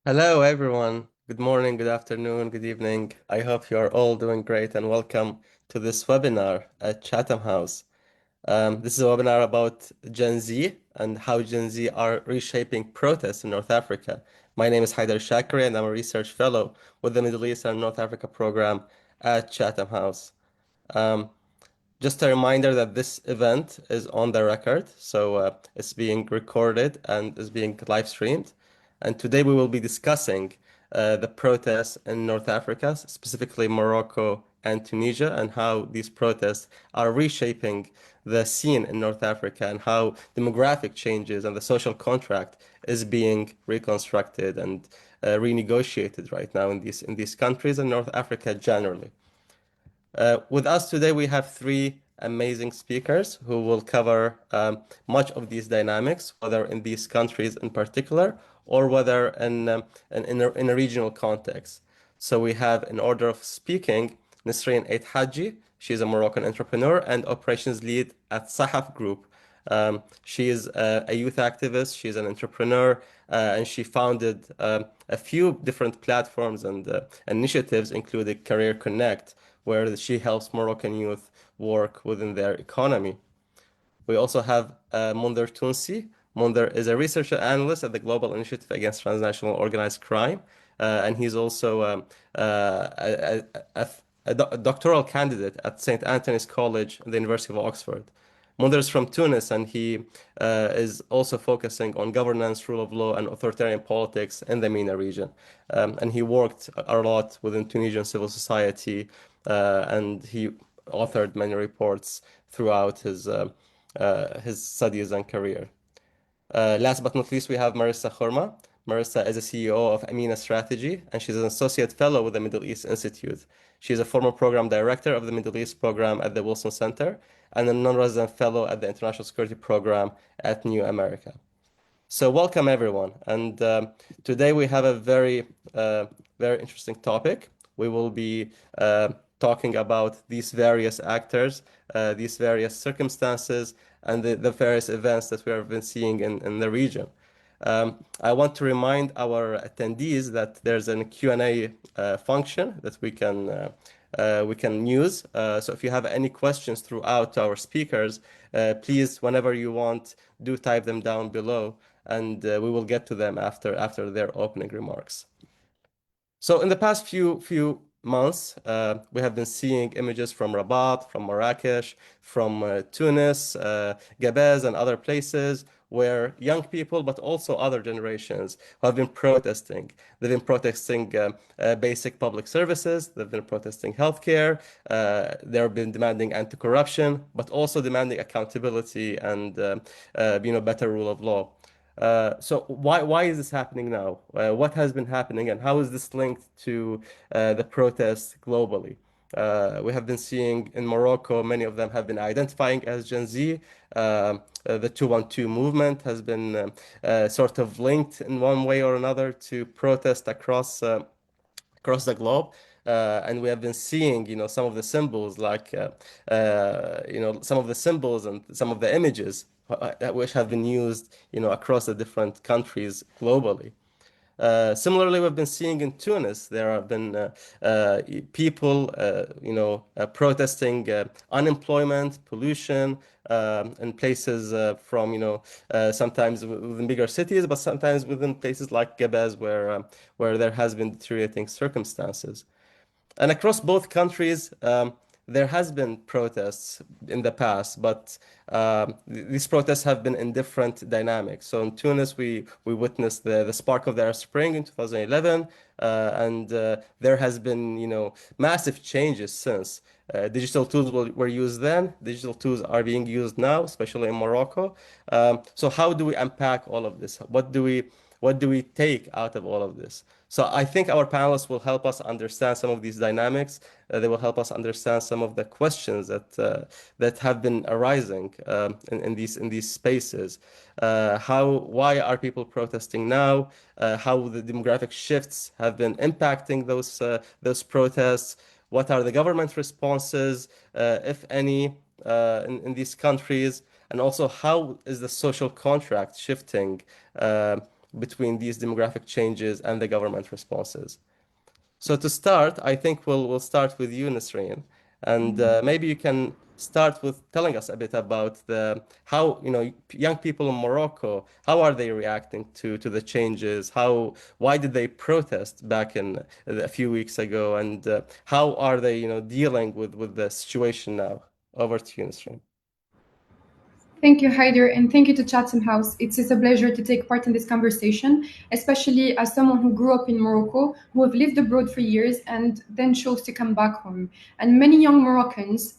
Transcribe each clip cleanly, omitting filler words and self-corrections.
Hello, everyone. Good morning, good afternoon, good evening. I hope you are all doing great and welcome to this webinar at Chatham House. This is a webinar about Gen Z and how Gen Z are reshaping protests in North Africa. My name is Haider Shakri and I'm a research fellow with the Middle East and North Africa program at Chatham House. Um, just a reminder that this event is on the record, so it's being recorded and is being live streamed. And today we will be discussing the protests in North Africa, specifically Morocco and Tunisia, and how these protests are reshaping the scene in North Africa and how demographic changes and the social contract is being reconstructed and renegotiated right now in these countries and North Africa generally. With us today, we have three amazing speakers who will cover much of these dynamics, whether in these countries in particular or whether in a regional context. So we have, in order of speaking, Nisreen Ait Haji. She's a Moroccan entrepreneur and operations lead at Sahaf Group. She is a youth activist, she's an entrepreneur, and she founded a few different platforms and initiatives, including Career Connect, where she helps Moroccan youth work within their economy. We also have Monder Tounsi. Monder is a research analyst at the Global Initiative Against Transnational Organized Crime, and he's also a doctoral candidate at St. Anthony's College, the University of Oxford. Monder is from Tunis, and he is also focusing on governance, rule of law, and authoritarian politics in the MENA region. And he worked a lot within Tunisian civil society, and he authored many reports throughout his studies and career. Last but not least, we have Marissa Khurma. Marissa is a CEO of Amina Strategy, and she's an associate fellow with the Middle East Institute. She's a former program director of the Middle East program at the Wilson Center and a non-resident fellow at the International Security Program at New America. So welcome everyone, and today we have a very interesting topic. We will be talking about these various actors, these various circumstances, and the various events that we have been seeing in the region. I want to remind our attendees that there's a Q&A function that we can use. So if you have any questions throughout our speakers, please, whenever you want, do type them down below, and we will get to them after their opening remarks. So in the past few months, we have been seeing images from Rabat, from Marrakesh, from Tunis, Gabez, and other places where young people, but also other generations, have been protesting. They've been protesting basic public services. They've been protesting healthcare. They've been demanding anti-corruption, but also demanding accountability and better rule of law. So why is this happening now? What has been happening, and how is this linked to the protests globally? We have been seeing in Morocco, many of them have been identifying as Gen Z. The 212 movement has been sort of linked in one way or another to protest across the globe. And we have been seeing, some of the symbols, like, some of the symbols and some of the images which have been used, across the different countries globally. Similarly, we've been seeing in Tunis, there have been people, protesting unemployment, pollution, in places from, sometimes within bigger cities, but sometimes within places like Gabez, where there has been deteriorating circumstances. And across both countries, there has been protests in the past, but these protests have been in different dynamics. So in Tunis, we witnessed the spark of the Arab Spring in 2011, and there has been, massive changes since. Digital tools were used then. Digital tools are being used now, especially in Morocco. So how do we unpack all of this? What do we take out of all of this? So I think our panelists will help us understand some of these dynamics. They will help us understand some of the questions that have been arising in these spaces. Why are people protesting now? How the demographic shifts have been impacting those protests? What are the government responses, if any, in these countries? And also, how is the social contract shifting between these demographic changes and the government responses. So to start, I think we'll start with you, Nasreen, and maybe you can start with telling us a bit about the how young people in Morocco, how are they reacting to the changes? Why did they protest back in a few weeks ago, and how are they dealing with the situation now? Over to you, Nasreen. Thank you, Haider, and thank you to Chatham House. It's a pleasure to take part in this conversation, especially as someone who grew up in Morocco, who have lived abroad for years and then chose to come back home. And many young Moroccans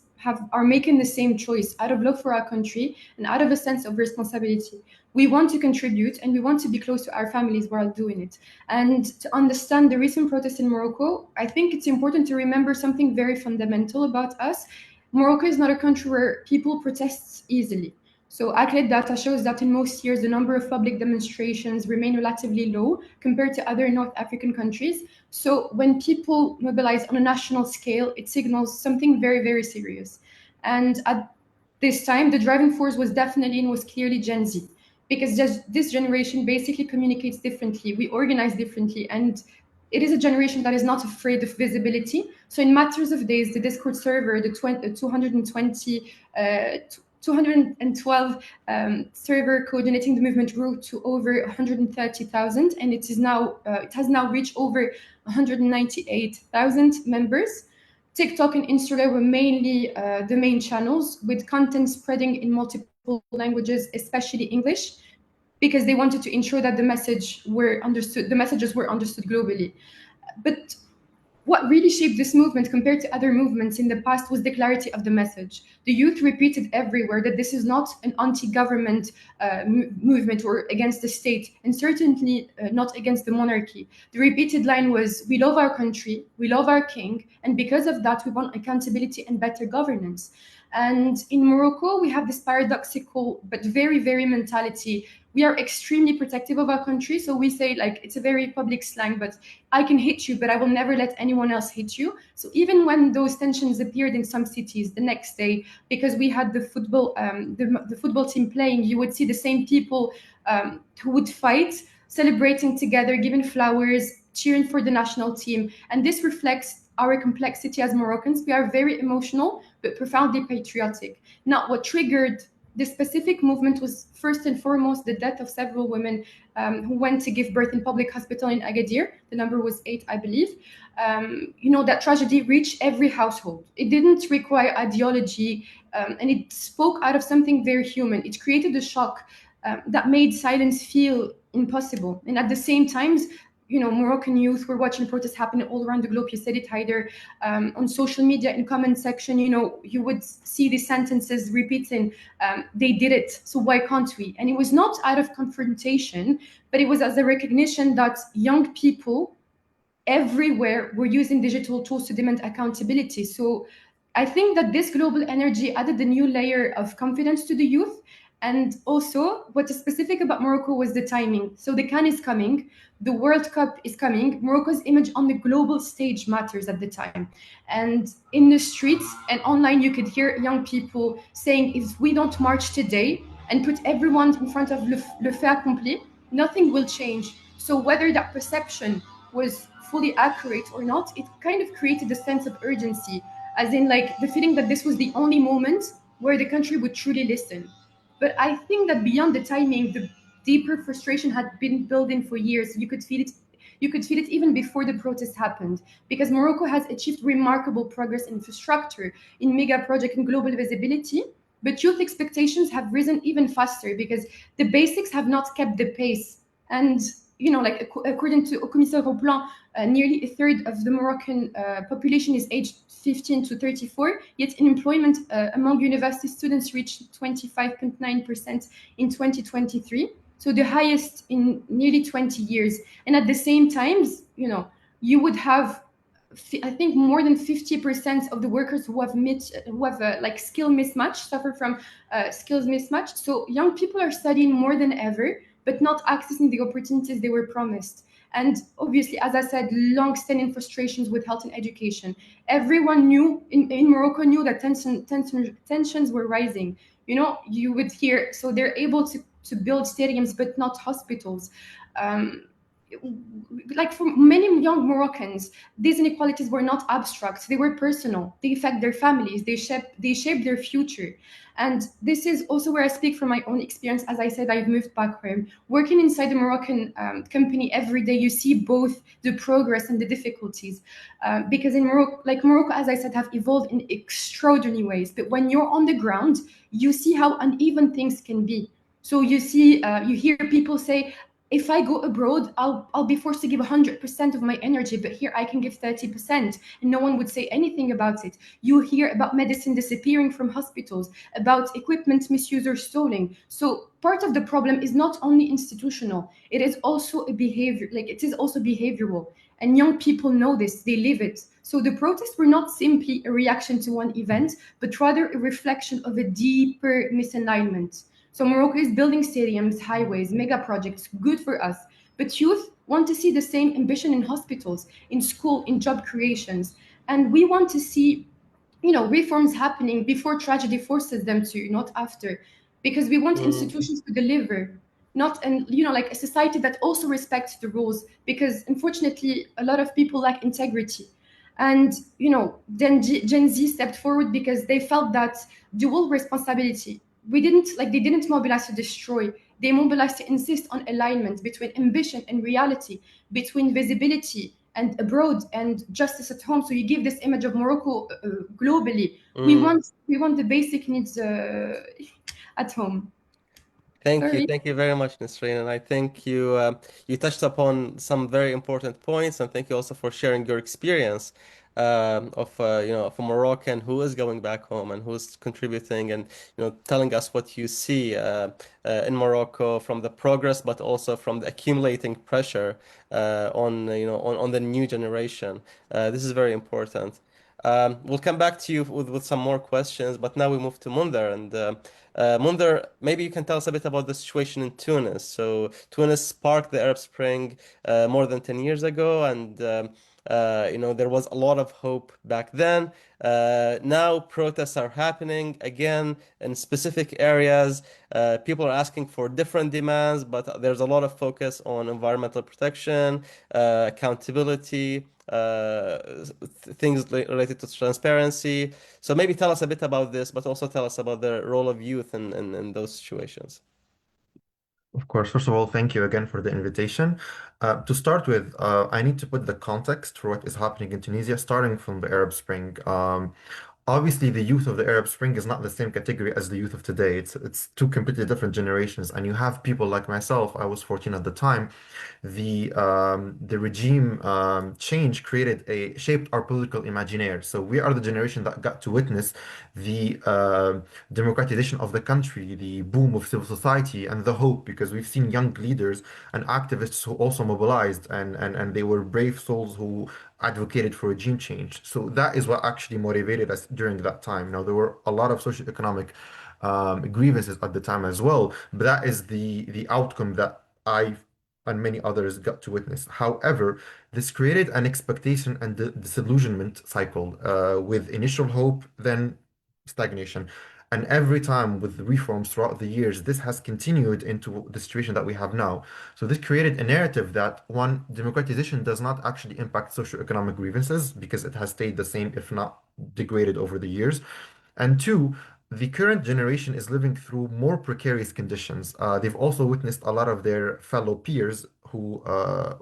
are making the same choice out of love for our country and out of a sense of responsibility. We want to contribute and we want to be close to our families while doing it. And to understand the recent protests in Morocco, I think it's important to remember something very fundamental about us. Morocco is not a country where people protest easily. So accurate data shows that in most years, the number of public demonstrations remain relatively low compared to other North African countries. So when people mobilize on a national scale, it signals something very, very serious. And at this time, the driving force was definitely and was clearly Gen Z, because just this generation basically communicates differently, we organize differently, and it is a generation that is not afraid of visibility. So in matters of days, the Discord server, the 220 212 server coordinating the movement grew to over 130,000, and it has now reached over 198,000 members. TikTok and Instagram were mainly the main channels, with content spreading in multiple languages, especially English, because they wanted to ensure that the messages were understood globally. But what really shaped this movement compared to other movements in the past was the clarity of the message. The youth repeated everywhere that this is not an anti-government movement or against the state, and certainly not against the monarchy. The repeated line was, "We love our country, we love our king, and because of that, we want accountability and better governance." And in Morocco, we have this paradoxical but very, very mentality. We are extremely protective of our country. So we say, like, it's a very public slang, but I can hit you, but I will never let anyone else hit you. So even when those tensions appeared in some cities the next day, because we had the football team playing, you would see the same people who would fight, celebrating together, giving flowers, cheering for the national team. And this reflects our complexity as Moroccans. We are very emotional, but profoundly patriotic. Now, what triggered this specific movement was first and foremost the death of several women who went to give birth in public hospital in Agadir. The number was 8, I believe. That tragedy reached every household. It didn't require ideology, and it spoke out of something very human. It created a shock that made silence feel impossible. And at the same time, Moroccan youth were watching protests happening all around the globe. You said it, Haider. On social media, in comment section, you would see these sentences repeating, they did it, so why can't we? And it was not out of confrontation, but it was as a recognition that young people everywhere were using digital tools to demand accountability. So I think that this global energy added a new layer of confidence to the youth. And also, what is specific about Morocco was the timing. So the CAN is coming, the World Cup is coming. Morocco's image on the global stage matters at the time. And in the streets and online, you could hear young people saying, if we don't march today and put everyone in front of le fait accompli, nothing will change. So whether that perception was fully accurate or not, it kind of created a sense of urgency, as in like the feeling that this was the only moment where the country would truly listen. But I think that beyond the timing, the deeper frustration had been building for years. You could feel it. You could feel it even before the protest happened, because Morocco has achieved remarkable progress in infrastructure, in mega project and global visibility. But youth expectations have risen even faster because the basics have not kept the pace. And like according to Au Commissaire au Plan, nearly a third of the Moroccan population is aged 15 to 34, yet unemployment among university students reached 25.9% in 2023, so the highest in nearly 20 years. And at the same times, you would have, I think, more than 50% of the workers who have like skill mismatch, suffer from skills mismatch. So young people are studying more than ever, but not accessing the opportunities they were promised. And obviously, as I said, long-standing frustrations with health and education. Everyone in Morocco knew that tensions were rising. You would hear, so they're able to build stadiums but not hospitals. Um, like for many young Moroccans, these inequalities were not abstract; they were personal. They affect their families. They shape their future. And this is also where I speak from my own experience. As I said, I've moved back home. Working inside a Moroccan company every day, you see both the progress and the difficulties. Because in Morocco, like Morocco, as I said, have evolved in extraordinary ways. But when you're on the ground, you see how uneven things can be. So you hear people say, if I go abroad, I'll be forced to give 100% of my energy, but here I can give 30%, and no one would say anything about it. You hear about medicine disappearing from hospitals, about equipment misuse or stalling. So part of the problem is not only institutional, it is also a behavior, like it is also behavioral. And young people know this, they live it. So the protests were not simply a reaction to one event, but rather a reflection of a deeper misalignment. So Morocco is building stadiums, highways, mega projects, good for us. But youth want to see the same ambition in hospitals, in school, in job creations. And we want to see, reforms happening before tragedy forces them to, not after. Because we want Mm, institutions to deliver, not and like a society that also respects the rules. Because unfortunately, a lot of people lack integrity. And then Gen Z stepped forward because they felt that dual responsibility. They didn't mobilize to destroy. They mobilized to insist on alignment between ambition and reality, between visibility and abroad and justice at home. So you give this image of Morocco globally. We mm. want we want the basic needs at home. Sorry. Thank you very much, Nisreen. And I think you touched upon some very important points, and thank you also for sharing your experience of a Moroccan who is going back home and who's contributing, and telling us what you see in Morocco from the progress, but also from the accumulating pressure on the new generation. This is very important. We'll come back to you with some more questions, but now we move to Munder. And Munder, maybe you can tell us a bit about the situation in Tunis. So, Tunis sparked the Arab Spring more than 10 years ago, and there was a lot of hope back then. Now protests are happening again in specific areas. People are asking for different demands, but there's a lot of focus on environmental protection, accountability, things related to transparency. So maybe tell us a bit about this, but also tell us about the role of youth in those situations. Of course. First of all, thank you again for the invitation. To start with, I need to put the context for what is happening in Tunisia, starting from the Arab Spring. Obviously, the youth of the Arab Spring is not the same category as the youth of today. It's two completely different generations, and you have people like myself. I was 14 at the time. The regime change shaped our political imaginaire. So we are the generation that got to witness the democratization of the country, the boom of civil society, and the hope, because we've seen young leaders and activists who also mobilized, and they were brave souls who advocated for regime change. So that is what actually motivated us during that time. Now, there were a lot of socioeconomic grievances at the time as well, but that is the outcome that I and many others got to witness. However, this created an expectation and disillusionment cycle with initial hope, then stagnation. And every time with reforms throughout the years, this has continued into the situation that we have now. So this created a narrative that one, democratization does not actually impact socioeconomic grievances because it has stayed the same, if not degraded over the years. And two, the current generation is living through more precarious conditions. They've also witnessed a lot of their fellow peers who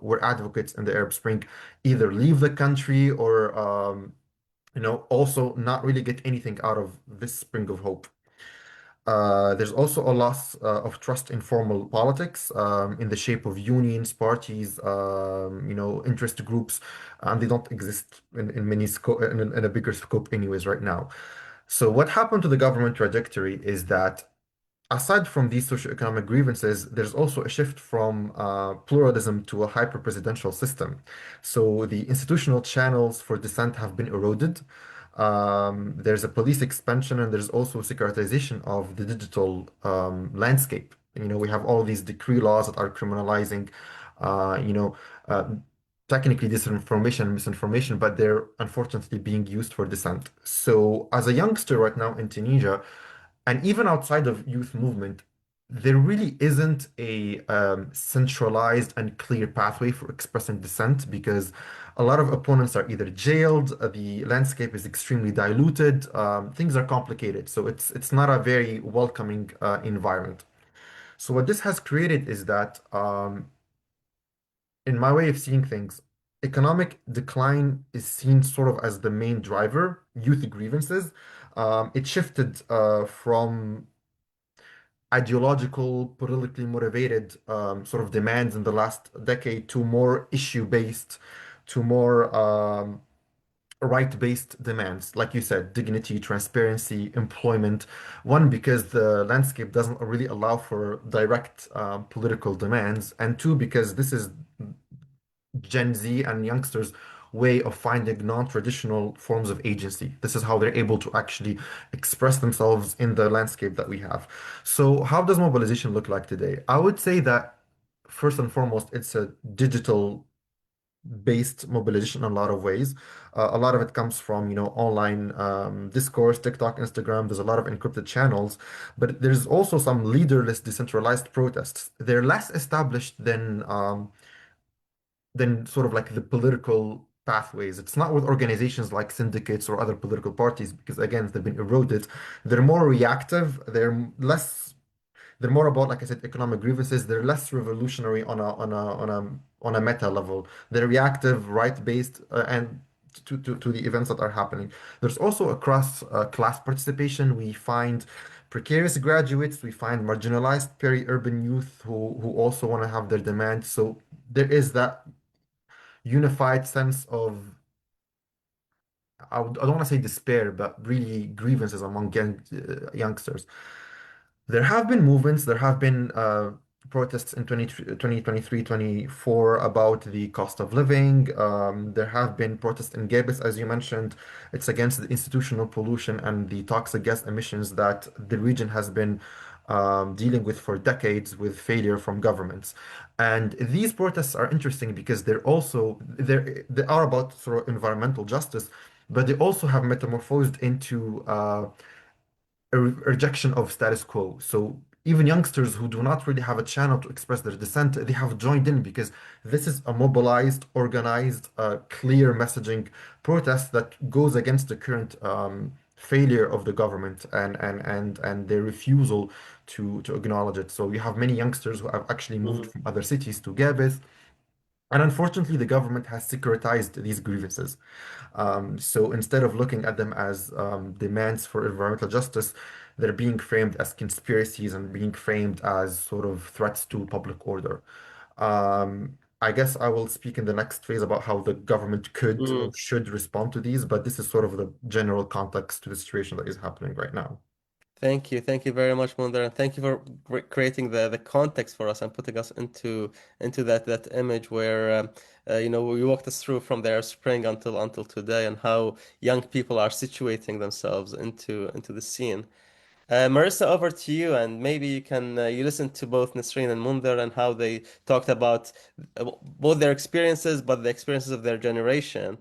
were advocates in the Arab Spring either leave the country or also not really get anything out of this spring of hope. There's also a loss of trust in formal politics in the shape of unions, parties, interest groups, and they don't exist in many in a bigger scope anyways right now. So what happened to the government trajectory is that aside from these socioeconomic grievances, there's also a shift from pluralism to a hyper-presidential system. So the institutional channels for dissent have been eroded. There's a police expansion, and there's also securitization of the digital landscape. We have all these decree laws that are criminalizing, uh, technically disinformation and misinformation, but they're unfortunately being used for dissent. So as a youngster right now in Tunisia, and even outside of youth movement, there really isn't a centralized and clear pathway for expressing dissent because a lot of opponents are either jailed, the landscape is extremely diluted, things are complicated, so it's not a very welcoming environment. So what this has created is that, in my way of seeing things, economic decline is seen sort of as the main driver, youth grievances. It shifted from ideological, politically motivated sort of demands in the last decade to more issue-based, to more right-based demands. Like you said, dignity, transparency, employment. One, because the landscape doesn't really allow for direct political demands, and two, because this is Gen Z and youngsters' way of finding non-traditional forms of agency. This is how they're able to actually express themselves in the landscape that we have. So, how does mobilization look like today? I would say that first and foremost, it's a digital based mobilization in a lot of ways. A lot of it comes from, online discourse, TikTok, Instagram. There's a lot of encrypted channels, but there's also some leaderless, decentralized protests. They're less established than sort of like the political pathways. It's not with organizations like syndicates or other political parties because again, they've been eroded. They're more reactive. They're more about, like I said, economic grievances. They're less revolutionary on a meta level. They're reactive, right-based, and to the events that are happening. There's also across class participation. We find precarious graduates. We find marginalized peri-urban youth who also want to have their demands. So there is that unified sense of, I don't want to say despair, but really grievances among youngsters. There have been movements, there have been protests in 2023, 24 about the cost of living. There have been protests in Gabis, as you mentioned. It's against the institutional pollution and the toxic gas emissions that the region has been dealing with for decades with failure from governments. And these protests are interesting because they are about sort of environmental justice, but they also have metamorphosed into a rejection of status quo. So even youngsters who do not really have a channel to express their dissent, they have joined in because this is a mobilized, organized, clear messaging protest that goes against the current failure of the government and their refusal to acknowledge it. So you have many youngsters who have actually moved Mhm. from other cities to Gabes. And unfortunately, the government has securitized these grievances. So instead of looking at them as demands for environmental justice, they're being framed as conspiracies and being framed as sort of threats to public order. I guess I will speak in the next phase about how the government could or Mm. should respond to these, but this is sort of the general context to the situation that is happening right now. Thank you very much, Munder, and thank you for creating the context for us and putting us into that image where you walked us through from their spring until today and how young people are situating themselves into the scene. Marissa, over to you, and maybe you listen to both Nasreen and Munder and how they talked about both their experiences, but the experiences of their generation.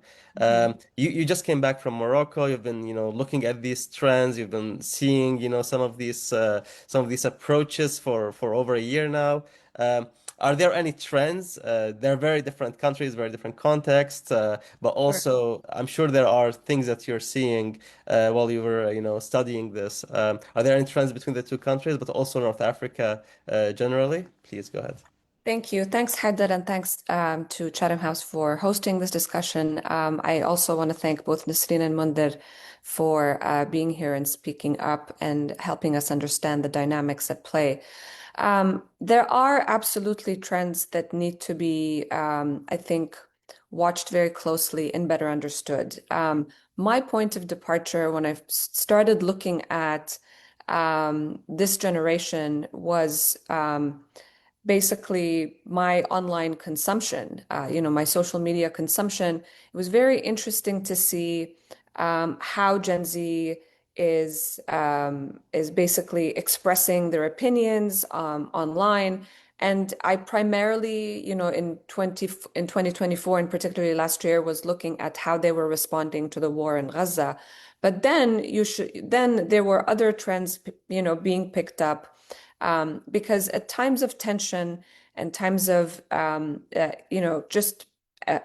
You just came back from Morocco. You've been looking at these trends. You've been seeing some of these approaches for over a year now. Are there any trends? They're very different countries, very different contexts, but Sure. also I'm sure there are things that you're seeing while you were, studying this. Are there any trends between the two countries, but also North Africa generally? Please go ahead. Thank you. Thanks, Haidar, and thanks to Chatham House for hosting this discussion. I also want to thank both Nisreen and Munder for being here and speaking up and helping us understand the dynamics at play. There are absolutely trends that need to be, I think, watched very closely and better understood. My point of departure when I started looking at this generation was basically my online consumption, my social media consumption. It was very interesting to see how Gen Z is basically expressing their opinions online. And I primarily, in 2024 and particularly last year, was looking at how they were responding to the war in Gaza. But then there were other trends, being picked up because at times of tension and times of, just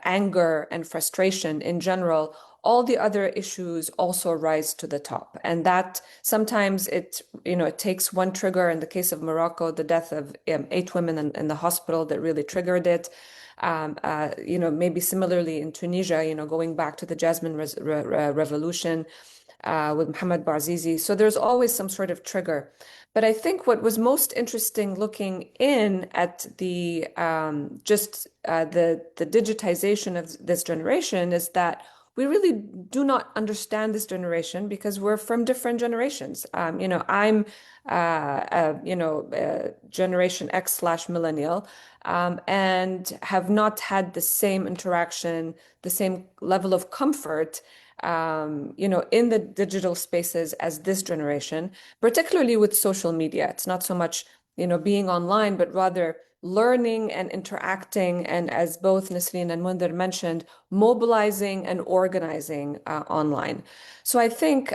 anger and frustration in general, all the other issues also rise to the top. And that sometimes it takes one trigger. In the case of Morocco, the death of 8 women in the hospital that really triggered it. Maybe similarly in Tunisia, going back to the Jasmine Revolution with Mohamed Bouazizi. So there's always some sort of trigger. But I think what was most interesting looking in at the digitization of this generation is that we really do not understand this generation because we're from different generations. I'm Generation X/millennial, and have not had the same interaction, the same level of comfort in the digital spaces as this generation, particularly with social media. It's not so much, being online, but rather learning and interacting, and as both Nasreen and Munder mentioned, mobilizing and organizing online. So I think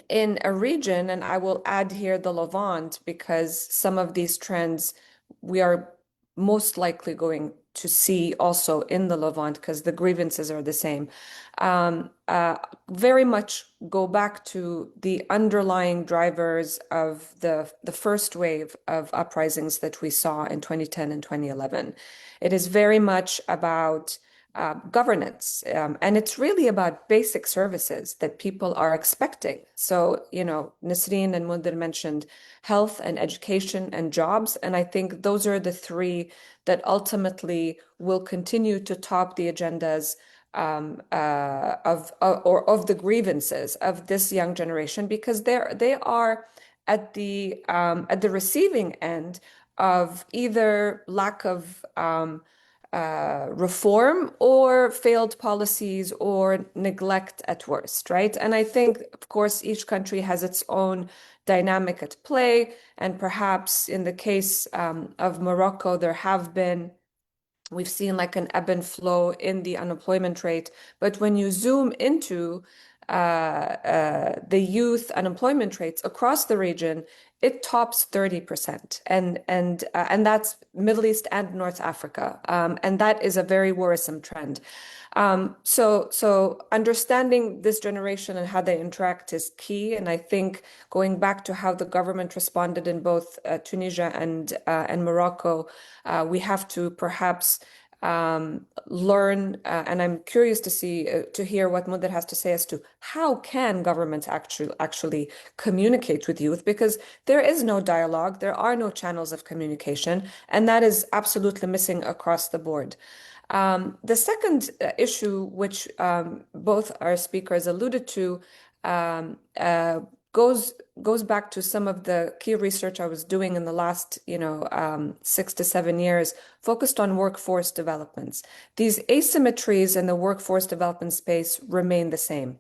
in a region, and I will add here the Levant, because some of these trends we are most likely going to see also in the Levant, because the grievances are the same, very much go back to the underlying drivers of the first wave of uprisings that we saw in 2010 and 2011. It is very much about governance, and it's really about basic services that people are expecting. So, Nasreen and Mundir mentioned health and education and jobs, and I think those are the three that ultimately will continue to top the agendas of the grievances of this young generation, because they are at the receiving end of either lack of reform or failed policies or neglect at worst, right? And I think, of course, each country has its own dynamic at play. And perhaps in the case of Morocco, we've seen like an ebb and flow in the unemployment rate. But when you zoom into the youth unemployment rates across the region, it tops 30%, and that's Middle East and North Africa, and that is a very worrisome trend. So understanding this generation and how they interact is key. And I think going back to how the government responded in both Tunisia and Morocco, we have to perhaps learn, and I'm curious to hear what Munder has to say as to how can governments actually communicate with youth, because there is no dialogue, there are no channels of communication, and that is absolutely missing across the board. The second issue, which both our speakers alluded to, goes back to some of the key research I was doing in the last 6 to 7 years, focused on workforce developments. These asymmetries in the workforce development space remain the same.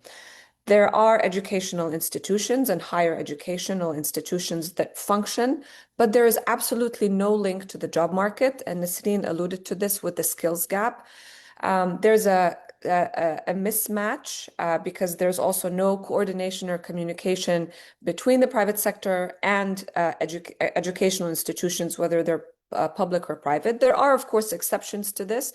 There are educational institutions and higher educational institutions that function, but there is absolutely no link to the job market. And Nasreen alluded to this with the skills gap. There's a mismatch because there's also no coordination or communication between the private sector and educational institutions, whether they're public or private. There are, of course, exceptions to this,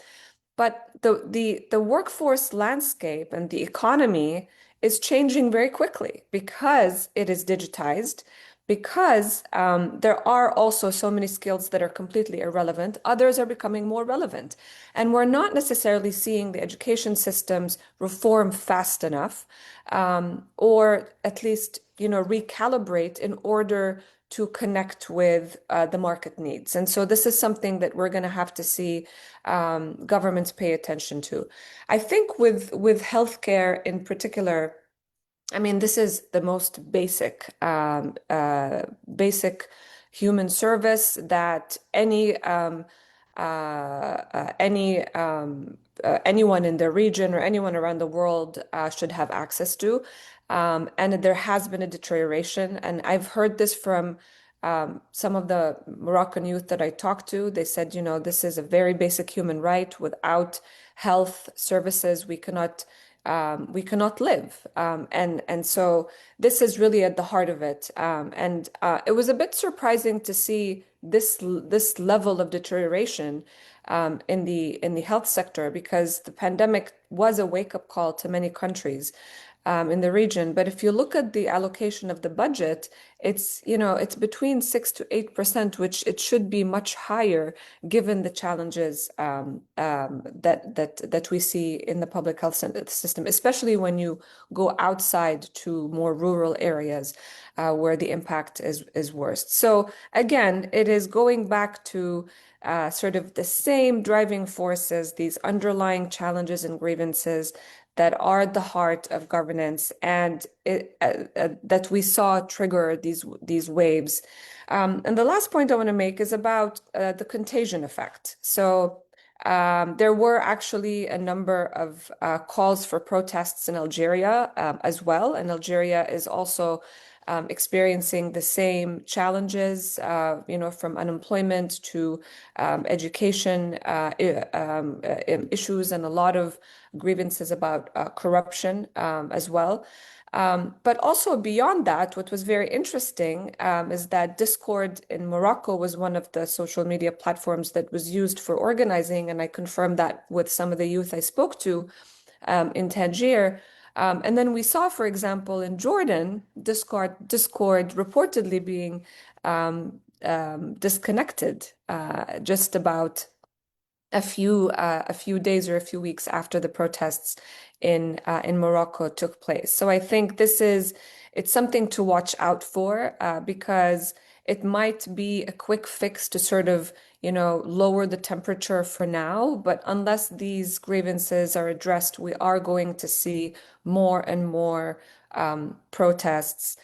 but the workforce landscape and the economy is changing very quickly because it is digitized, because there are also so many skills that are completely irrelevant. Others are becoming more relevant. And we're not necessarily seeing the education systems reform fast enough, or at least, recalibrate in order to connect with the market needs. And so this is something that we're going to have to see governments pay attention to. I think with healthcare in particular, I mean, this is the most basic human service that anyone in the region or anyone around the world should have access to. And there has been a deterioration. And I've heard this from some of the Moroccan youth that I talked to. They said, this is a very basic human right. Without health services, we cannot we cannot live. And so this is really at the heart of it. And it was a bit surprising to see this level of deterioration in the health sector, because the pandemic was a wake-up call to many countries in the region. But if you look at the allocation of the budget, it's between 6 to 8%, which it should be much higher given the challenges that we see in the public health system, especially when you go outside to more rural areas where the impact is worst. So again, it is going back to sort of the same driving forces, these underlying challenges and grievances that are at the heart of governance, and that we saw trigger these waves. And the last point I want to make is about the contagion effect. So there were actually a number of calls for protests in Algeria as well, and Algeria is also experiencing the same challenges, from unemployment to education issues, and a lot of grievances about corruption as well. But also beyond that, what was very interesting is that Discord in Morocco was one of the social media platforms that was used for organizing, and I confirmed that with some of the youth I spoke to in Tangier. And then we saw, for example, in Jordan, Discord reportedly being disconnected just about a few days or a few weeks after the protests in Morocco took place. So I think it's something to watch out for because it might be a quick fix to sort of, lower the temperature for now. But unless these grievances are addressed, we are going to see more and more protests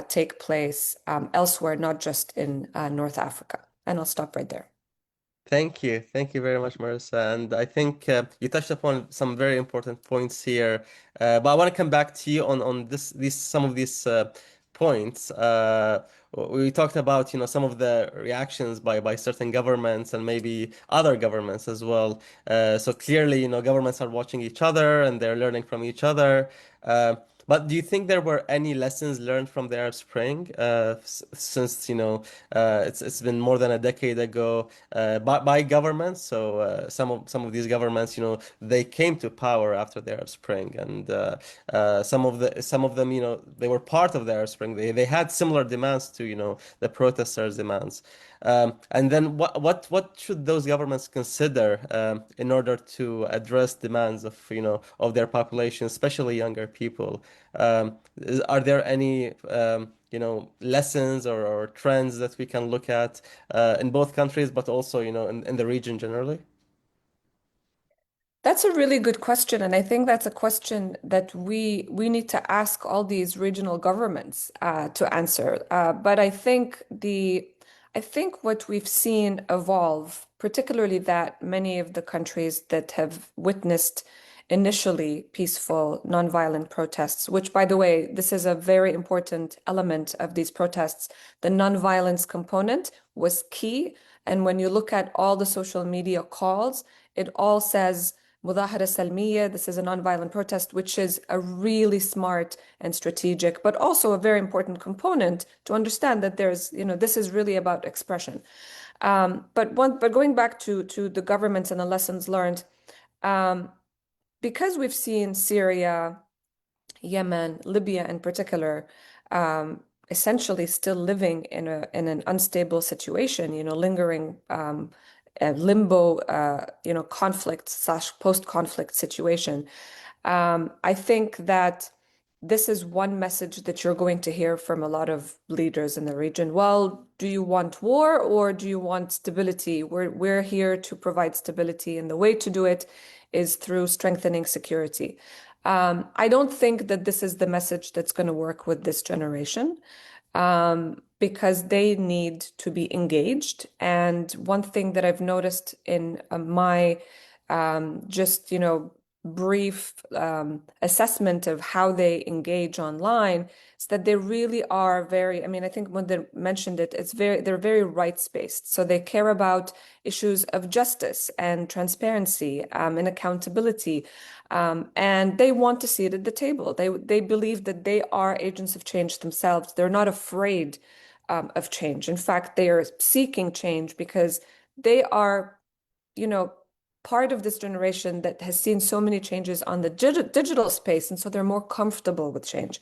take place elsewhere, not just in North Africa. And I'll stop right there. Thank you. Thank you very much, Marissa. And I think you touched upon some very important points here. But I want to come back to you on some of these points. We talked about, some of the reactions by certain governments and maybe other governments as well. So clearly, governments are watching each other and they're learning from each other. But do you think there were any lessons learned from the Arab Spring since it's been more than a decade ago by governments? So some of these governments, they came to power after the Arab Spring, and some of them, they were part of the Arab Spring. They had similar demands to the protesters' demands. And then what should those governments consider in order to address demands of their population, especially younger people? Are there any lessons or trends that we can look at in both countries, but also in the region generally? That's a really good question, and I think that's a question that we need to ask all these regional governments to answer. But I think what we've seen evolve, particularly that many of the countries that have witnessed initially peaceful, nonviolent protests, which, by the way, this is a very important element of these protests. The nonviolence component was key. And when you look at all the social media calls, it all says مظاهرة سلمية, this is a nonviolent protest, which is a really smart and strategic, but also a very important component to understand that this is really about expression. But going back to the governments and the lessons learned, because we've seen Syria, Yemen, Libya in particular, essentially still living in an unstable situation, lingering limbo, conflict / post-conflict situation. I think that this is one message that you're going to hear from a lot of leaders in the region. Well, do you want war or do you want stability? We're here to provide stability, and the way to do it is through strengthening security. I don't think that this is the message that's going to work with this generation. Because they need to be engaged. And one thing that I've noticed in my just, brief assessment of how they engage online is that they really are very, I mean, I think when they mentioned it, they're very rights-based. So they care about issues of justice and transparency and accountability. And they want to see it at the table. They believe that they are agents of change themselves. They're not afraid of change. In fact, they are seeking change because they are, part of this generation that has seen so many changes on the digital space, and so they're more comfortable with change.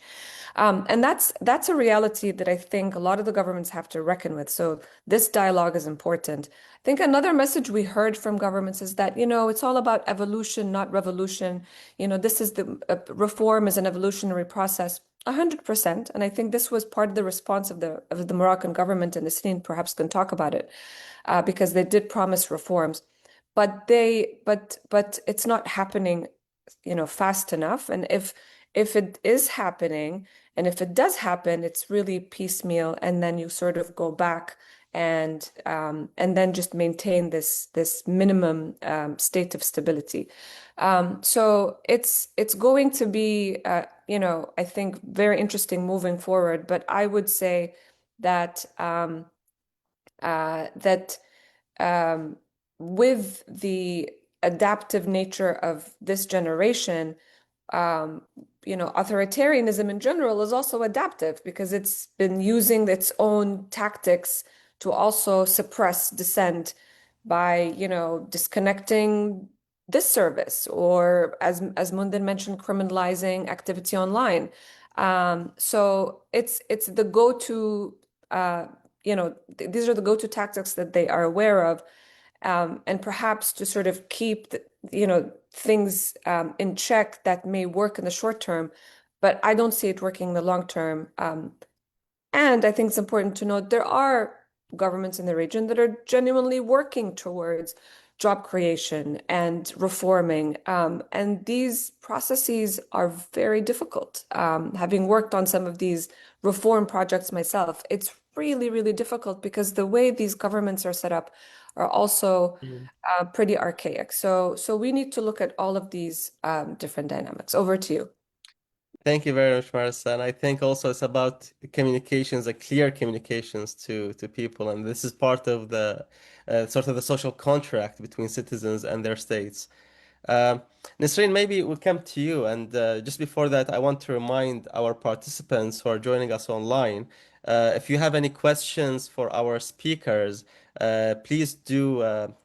And that's a reality that I think a lot of the governments have to reckon with. So this dialogue is important. I think another message we heard from governments is that, it's all about evolution, not revolution. This is reform is an evolutionary process. 100%. And I think this was part of the response of the Moroccan government, and Nasreen perhaps can talk about it, because they did promise reforms. But it's not happening, fast enough. And if it is happening, and if it does happen, it's really piecemeal, and then you sort of go back and then just maintain this minimum state of stability. So it's going to be, I think very interesting moving forward. But I would say that with the adaptive nature of this generation, authoritarianism in general is also adaptive because it's been using its own tactics to also suppress dissent by, disconnecting this service, or as Mundir mentioned, criminalizing activity online. So it's the go-to, these are the go-to tactics that they are aware of. And perhaps to sort of keep things in check that may work in the short term, but I don't see it working in the long term. And I think it's important to note there are governments in the region that are genuinely working towards job creation and reforming. And these processes are very difficult. Having worked on some of these reform projects myself, it's really, really difficult because the way these governments are set up are also pretty archaic. So we need to look at all of these different dynamics. Over to you. Thank you very much, Marissa. And I think also it's about communications, clear communications to people. And this is part of the sort of the social contract between citizens and their states. Nisreen, maybe we'll come to you. And just before that, I want to remind our participants who are joining us online, if you have any questions for our speakers, please do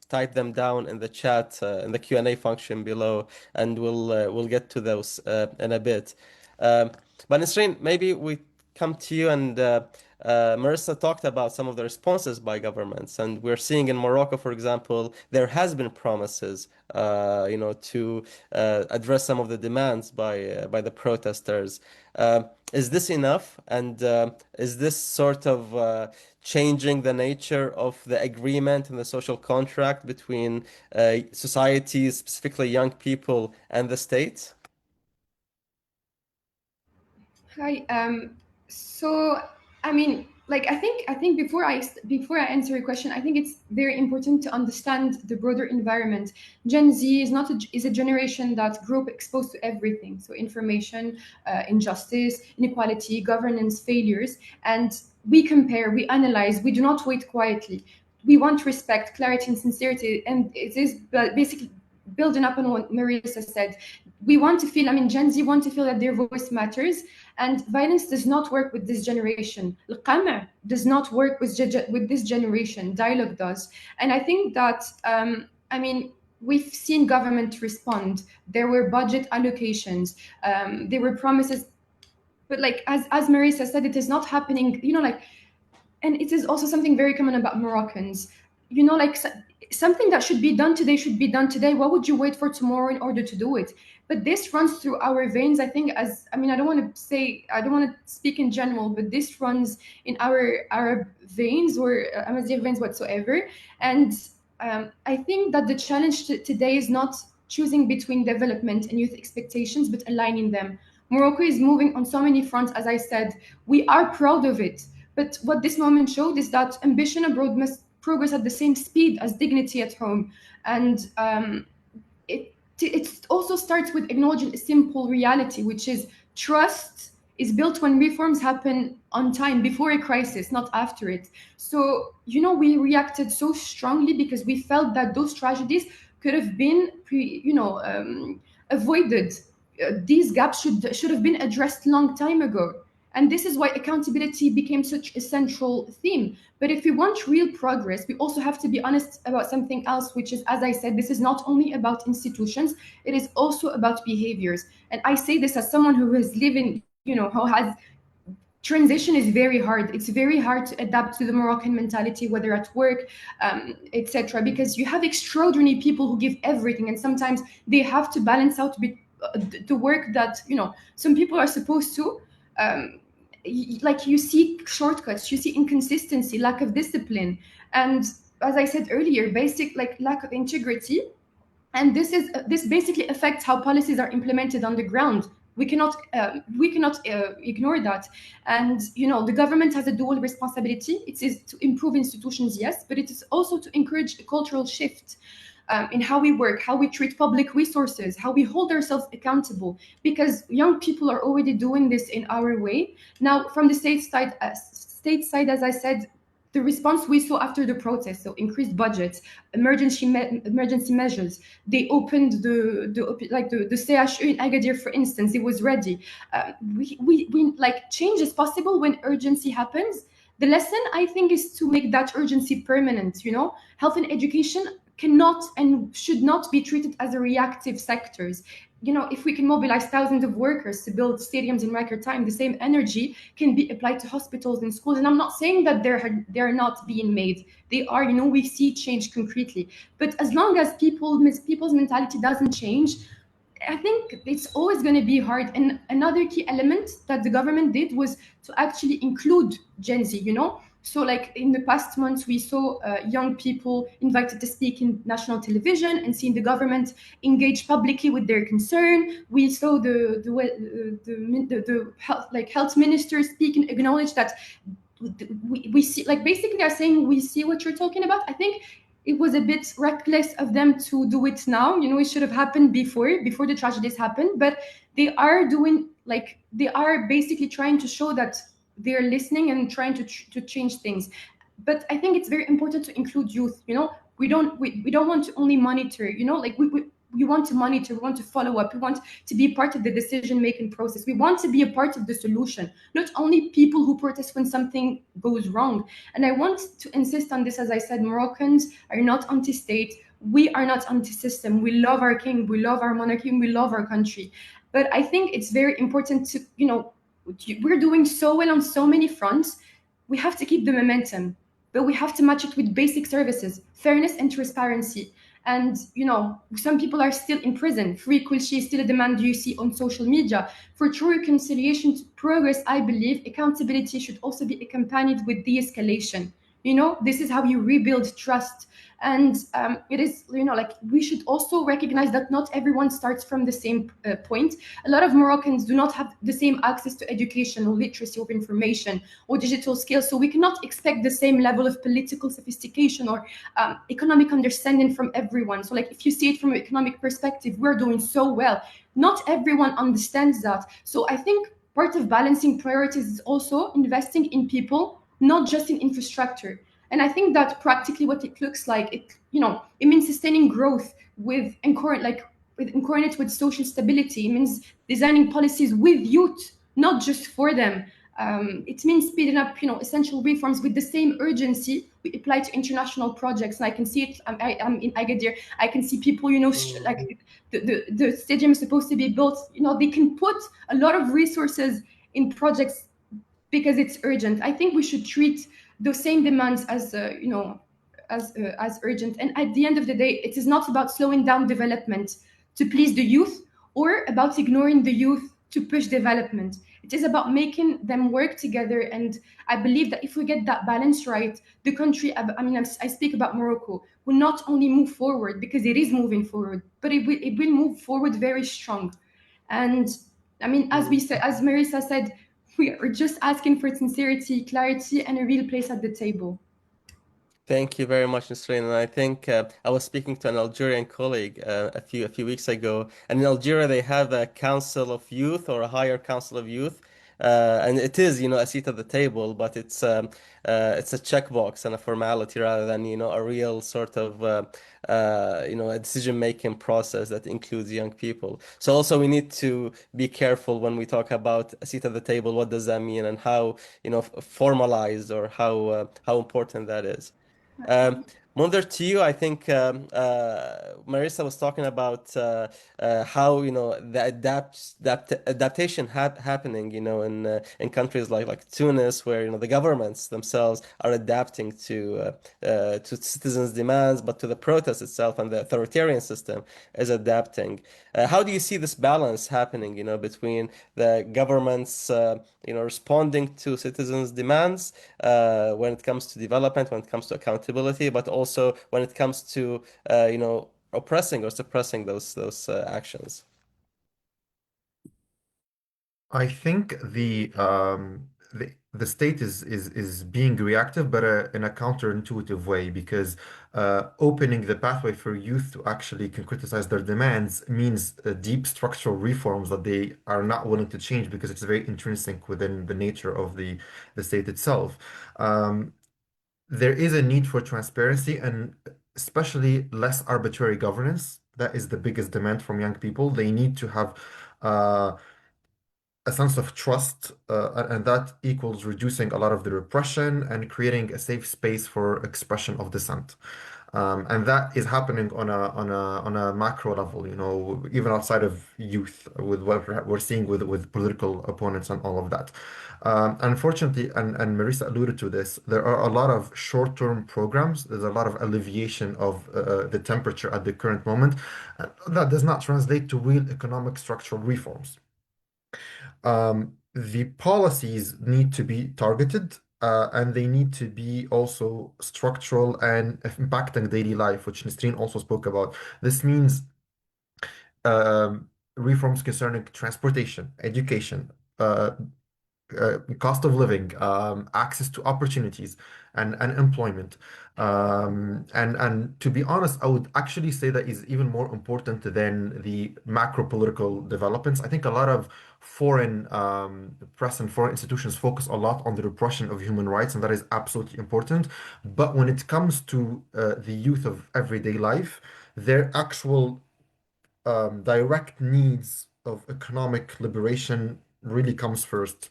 type them down in the chat, in the Q&A function below, and we'll get to those in a bit. But Nisreen, maybe we come to you, and Marissa talked about some of the responses by governments, and we're seeing in Morocco, for example, there has been promises, to address some of the demands by the protesters. Is this enough? And is this sort of changing the nature of the agreement and the social contract between societies, specifically young people, and the state? Hi. So, I mean, I think before I answer your question, I think it's very important to understand the broader environment. Gen Z is a generation that grew up exposed to everything. So information, injustice, inequality, governance failures, and we compare, we analyze, we do not wait quietly. We want respect, clarity, and sincerity, and it is basically building up on what Marisa said. We want to feel, Gen Z want to feel that their voice matters, and violence does not work with this generation. القمع does not work with this generation. Dialogue does. And I think that, we've seen government respond. There were budget allocations. There were promises. But as Marisa said, it is not happening, and it is also something very common about Moroccans. Something that should be done today should be done today. Why would you wait for tomorrow in order to do it? But this runs through our veins. I think, I don't want to speak in general, but this runs in our Arab veins or Amazigh veins whatsoever. And I think that the challenge today is not choosing between development and youth expectations, but aligning them. Morocco is moving on so many fronts, as I said. We are proud of it. But what this moment showed is that ambition abroad must progress at the same speed as dignity at home. And it also starts with acknowledging a simple reality, which is trust is built when reforms happen on time, before a crisis, not after it. So, we reacted so strongly because we felt that those tragedies could have been, avoided. These gaps should have been addressed long time ago. And this is why accountability became such a central theme. But if we want real progress, we also have to be honest about something else, which is, as I said, this is not only about institutions, it is also about behaviors. And I say this as someone who has lived in, who has transition is very hard. It's very hard to adapt to the Moroccan mentality, whether at work, etc. Because you have extraordinary people who give everything, and sometimes they have to balance out the work that some people are supposed to. Um, like you see shortcuts, you see inconsistency, lack of discipline, and as I said earlier, basic like lack of integrity. And this basically affects how policies are implemented on the ground. We cannot ignore that. And the government has a dual responsibility. It is to improve institutions, yes, but it is also to encourage a cultural shift in how we work, how we treat public resources, how we hold ourselves accountable. Because young people are already doing this in our way. Now, from the state side, as I said, the response we saw after the protest, so increased budgets, emergency measures. They opened the CHU in Agadir, for instance. It was ready. We like change is possible when urgency happens. The lesson, I think, is to make that urgency permanent. Health and education cannot and should not be treated as a reactive sectors. If we can mobilize thousands of workers to build stadiums in record time, the same energy can be applied to hospitals and schools. And I'm not saying that they're not being made. They are. We see change concretely. But as long as people's mentality doesn't change, I think it's always going to be hard. And another key element that the government did was to actually include Gen Z. So, like in the past months, we saw young people invited to speak in national television and seeing the government engage publicly with their concern. We saw the health minister speak and acknowledge that we see, like, basically are saying we see what you're talking about. I think it was a bit reckless of them to do it now. It should have happened before the tragedies happened. But they are doing, like, they are basically trying to show that they're listening and trying to change things. But I think it's very important to include youth. We don't want to only monitor. Like we want to monitor, we want to follow up, we want to be part of the decision making process, we want to be a part of the solution, not only people who protest when something goes wrong. And I want to insist on this. As I said, Moroccans are not anti-state, we are not anti-system. We love our king, we love our monarchy, and we love our country. But I think it's very important to, we're doing so well on so many fronts. We have to keep the momentum, but we have to match it with basic services, fairness and transparency. And some people are still in prison. Free Kulshi is still a demand you see on social media. For true reconciliation to progress, I believe accountability should also be accompanied with de-escalation. This is how you rebuild trust. And it is, like, we should also recognize that not everyone starts from the same point. A lot of Moroccans do not have the same access to education or literacy or information or digital skills. So we cannot expect the same level of political sophistication or economic understanding from everyone. So, like, if you see it from an economic perspective, we're doing so well. Not everyone understands that. So I think part of balancing priorities is also investing in people, not just in infrastructure. And I think that practically what it looks like, it means sustaining growth with incorporate with social stability. It means designing policies with youth, not just for them. It means speeding up, essential reforms with the same urgency we apply to international projects. And I can see it. I'm in Agadir. I can see people, like the stadium is supposed to be built. They can put a lot of resources in projects because it's urgent. I think we should treat those same demands as as urgent. And at the end of the day, it is not about slowing down development to please the youth or about ignoring the youth to push development. It is about making them work together. And I believe that if we get that balance right, the country, I speak about Morocco, will not only move forward because it is moving forward, but it will move forward very strong. And as we said, as Marisa said, we are just asking for sincerity, clarity, and a real place at the table. Thank you very much, Nasreen. And I think I was speaking to an Algerian colleague a few weeks ago, and in Algeria they have a council of youth or a higher council of youth, and it is, a seat at the table, but it's a checkbox and a formality rather than, a real sort of a decision-making process that includes young people. So also we need to be careful when we talk about a seat at the table. What does that mean, and how, formalized or how important that is. Um, Munder, to you, I think Marissa was talking about how the adaptation happening in countries like Tunis, where the governments themselves are adapting to citizens' demands, but to the protest itself, and the authoritarian system is adapting. How do you see this balance happening, between the governments responding to citizens' demands when it comes to development, when it comes to accountability, but also when it comes to oppressing or suppressing those actions? I think the state is being reactive, but in a counterintuitive way, because opening the pathway for youth to actually can criticize their demands means deep structural reforms that they are not willing to change because it's very intrinsic within the nature of the state itself. Um, there is a need for transparency and especially less arbitrary governance. That is the biggest demand from young people. They need to have uh, a sense of trust, and that equals reducing a lot of the repression and creating a safe space for expression of dissent. And that is happening on a macro level, even outside of youth, with what we're seeing with political opponents and all of that. Unfortunately, and Marisa alluded to this, there are a lot of short-term programs. There's a lot of alleviation of the temperature at the current moment. That does not translate to real economic structural reforms. The policies need to be targeted, and they need to be also structural and impacting daily life, which Nisreen also spoke about. This means reforms concerning transportation, education, cost of living, access to opportunities, and employment. And to be honest, I would actually say that is even more important than the macro political developments. I think a lot of foreign press and foreign institutions focus a lot on the repression of human rights, and that is absolutely important. But when it comes to the youth of everyday life, their actual direct needs of economic liberation really comes first.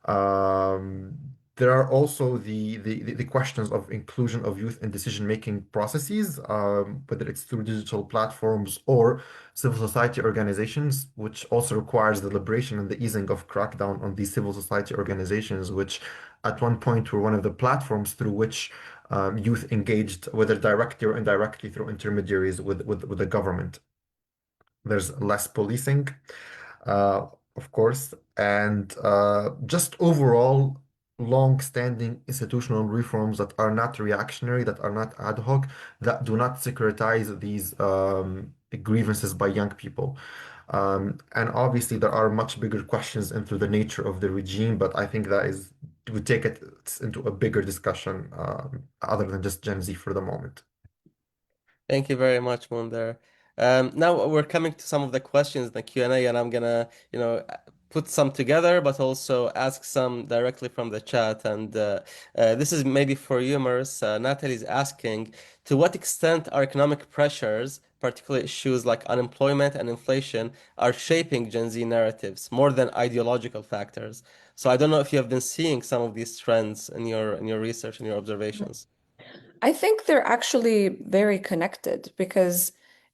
Um, there are also the questions of inclusion of youth in decision-making processes, whether it's through digital platforms or civil society organizations, which also requires the liberation and the easing of crackdown on these civil society organizations, which at one point were one of the platforms through which youth engaged, whether directly or indirectly through intermediaries with the government. There's less policing, uh, of course, and just overall long-standing institutional reforms that are not reactionary, that are not ad hoc, that do not securitize these grievances by young people. And obviously, there are much bigger questions into the nature of the regime, but I think that is we take it into a bigger discussion other than just Gen Z for the moment. Thank you very much, Munder. Now we're coming to some of the questions in the Q&A, and I'm gonna, put some together, but also ask some directly from the chat. And this is maybe for you, Marissa. Natalie's asking, to what extent are economic pressures, particularly issues like unemployment and inflation, are shaping Gen Z narratives more than ideological factors? So I don't know if you have been seeing some of these trends in your research and your observations. I think they're actually very connected because,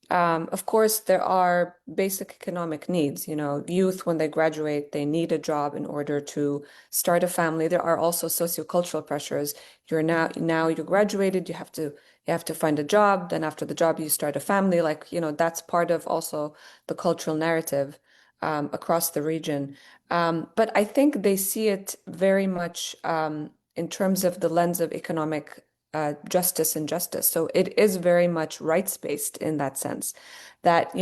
of course, there are basic economic needs. Youth, when they graduate, they need a job in order to start a family. There are also sociocultural pressures. You're graduated, you have to find a job. Then after the job, you start a family. That's part of also the cultural narrative across the region. But I think they see it very much in terms of the lens of economic justice and justice. So it is very much rights-based in that sense that,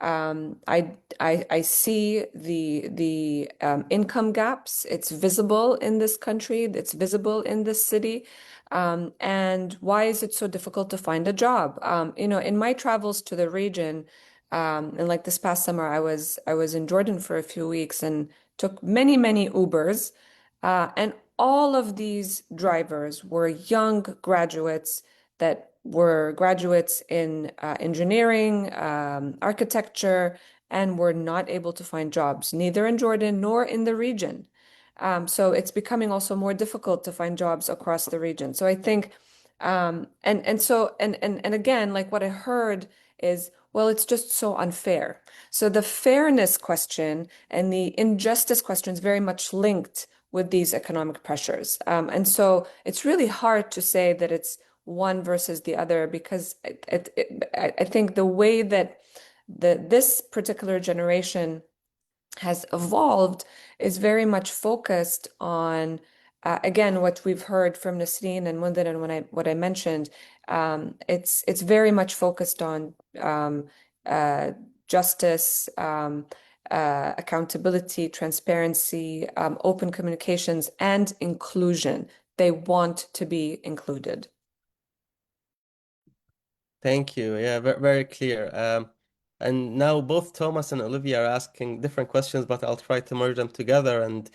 I see the income gaps. It's visible in this country. It's visible in this city. And why is it so difficult to find a job? In my travels to the region, and like this past summer, I was in Jordan for a few weeks and took many Ubers, and all of these drivers were young graduates that were graduates in engineering, architecture, and were not able to find jobs, neither in Jordan nor in the region. So it's becoming also more difficult to find jobs across the region. So I think, and again, like what I heard is, well, it's just so unfair. So the fairness question and the injustice question is very much linked with these economic pressures. And so it's really hard to say that it's one versus the other, because I think the way that this particular generation has evolved is very much focused on, again, what we've heard from Nasreen and Mundar and what I mentioned. It's very much focused on justice, accountability, transparency, open communications, and inclusion. They want to be included. Thank you. Yeah, very clear. And now both Thomas and Olivia are asking different questions, but I'll try to merge them together and,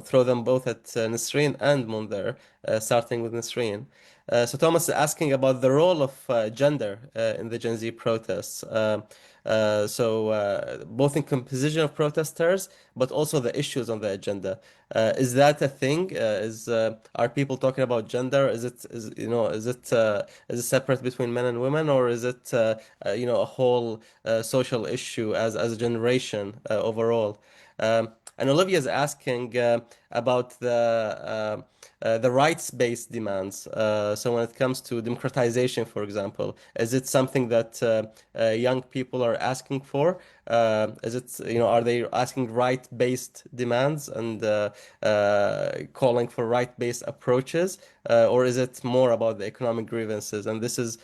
throw them both at Nasreen and Mundir, starting with Nasreen. So Thomas is asking about the role of gender in the Gen Z protests. Both in composition of protesters, but also the issues on the agenda. Is that a thing? Are people talking about gender? Is it separate between men and women, or is it a whole social issue as a generation overall? And Olivia is asking about the rights-based demands. So when it comes to democratization, for example, is it something that young people are asking for? Are they asking right-based demands and calling for right-based approaches, or is it more about the economic grievances? And this is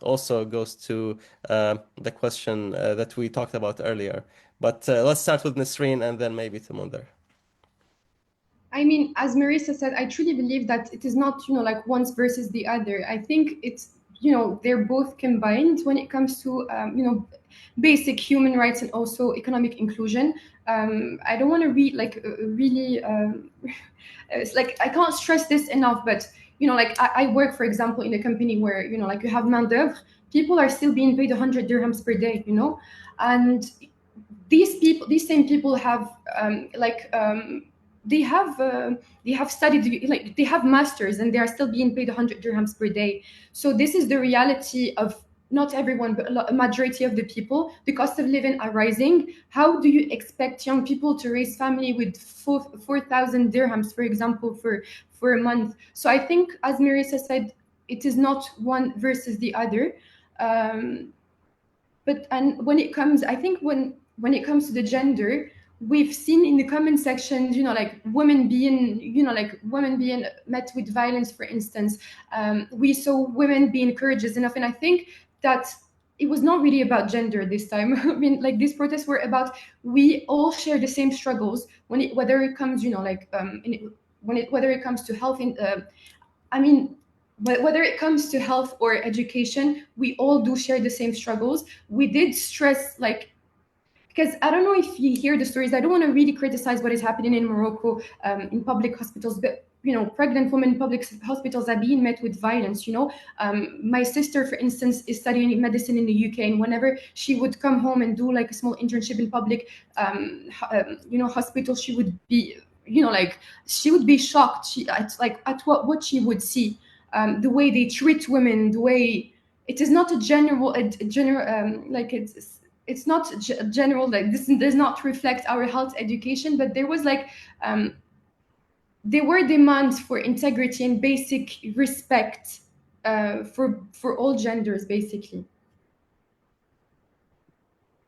also goes to the question that we talked about earlier. But let's start with Nasreen and then maybe to Mundir. I mean, as Marisa said, I truly believe that it is not, like one versus the other. I think it's, they're both combined when it comes to, basic human rights and also economic inclusion. I don't want to read really, it's like I can't stress this enough, but like I work, for example, in a company where like you have main d'oeuvre, people are still being paid 100 dirhams per day, and these same people have they have studied, like they have masters, and they are still being paid 100 dirhams per day. So this is the reality of not everyone, but a majority of the people. The cost of living are rising. How do you expect young people to raise family with 4,000 dirhams, for example, for a month? So I think, as Marisa said, it is not one versus the other. But when it comes, I think when it comes to the gender, we've seen in the comment sections, like women being met with violence, for instance. We saw women being courageous enough, and I think that it was not really about gender this time. I mean, like these protests were about, we all share the same struggles whether it comes, whether it comes to health I mean, whether it comes to health or education, we all do share the same struggles. We did stress, like, because I don't know if you hear the stories. I don't want to really criticize what is happening in Morocco, in public hospitals, but pregnant women in public hospitals are being met with violence. My sister, for instance, is studying medicine in the UK, and whenever she would come home and do like a small internship in public, hospital, she would be, like she would be shocked. At what she would see, the way they treat women, the way it is not a general like it's not general, like this does not reflect our health education, but there was like there were demands for integrity and basic respect for all genders, basically.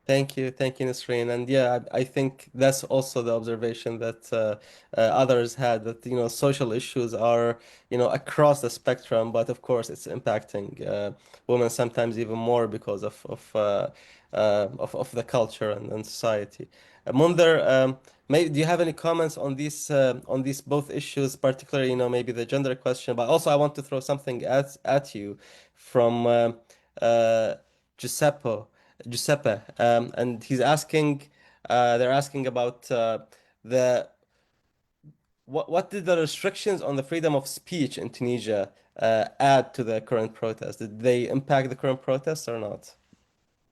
Thank you, Nasreen. And yeah, I think that's also the observation that others had, that social issues are across the spectrum, but of course it's impacting women sometimes even more because of the culture and society. Munder, maybe do you have any comments on these both issues, particularly maybe the gender question, but also I want to throw something at you from uh, Giuseppe. Giuseppe, and they're asking about the what did the restrictions on the freedom of speech in Tunisia add to the current protest? Did they impact the current protests or not?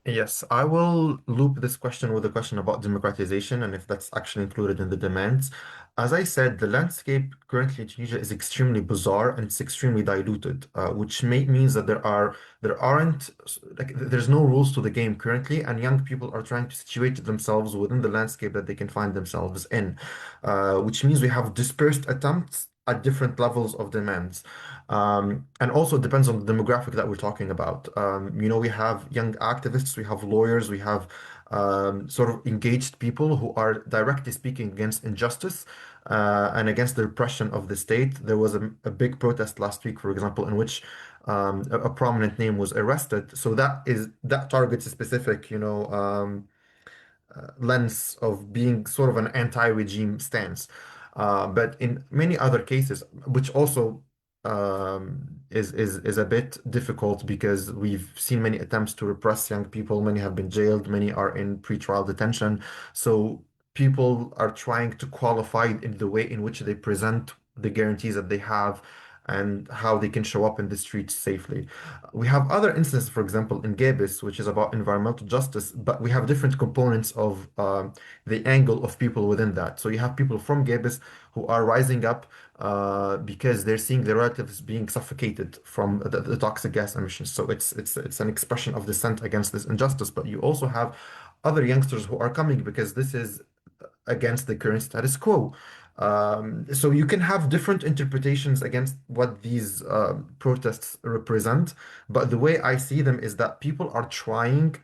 Yes, I will loop this question with a question about democratization and if that's actually included in the demands. As I said, the landscape currently in Tunisia is extremely bizarre and it's extremely diluted, which means that there aren't like there's no rules to the game currently, and young people are trying to situate themselves within the landscape that they can find themselves in, which means we have dispersed attempts at different levels of demands. And also it depends on the demographic that we're talking about. We have young activists, we have lawyers, we have sort of engaged people who are directly speaking against injustice and against the repression of the state. There was a big protest last week, for example, in which a prominent name was arrested. So that targets a specific, lens of being sort of an anti-regime stance. But in many other cases, which also is a bit difficult because we've seen many attempts to repress young people. Many have been jailed. Many are in pretrial detention. So people are trying to qualify in the way in which they present the guarantees that they have and how they can show up in the streets safely. We have other instances, for example, in Gebis, which is about environmental justice, but we have different components of the angle of people within that. So you have people from Gebis who are rising up because they're seeing their relatives being suffocated from the toxic gas emissions. So it's an expression of dissent against this injustice. But you also have other youngsters who are coming because this is against the current status quo. So you can have different interpretations against what these protests represent, but the way I see them is that people are trying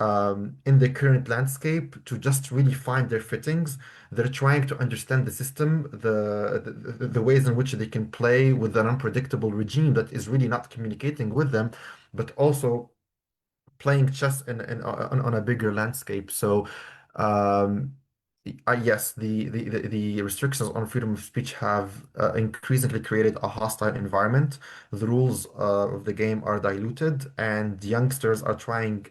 in the current landscape to just really find their fittings. They're trying to understand the system, the ways in which they can play with an unpredictable regime that is really not communicating with them, but also playing chess on a bigger landscape. So, um, yes, the restrictions on freedom of speech have increasingly created a hostile environment. The rules of the game are diluted, and youngsters are trying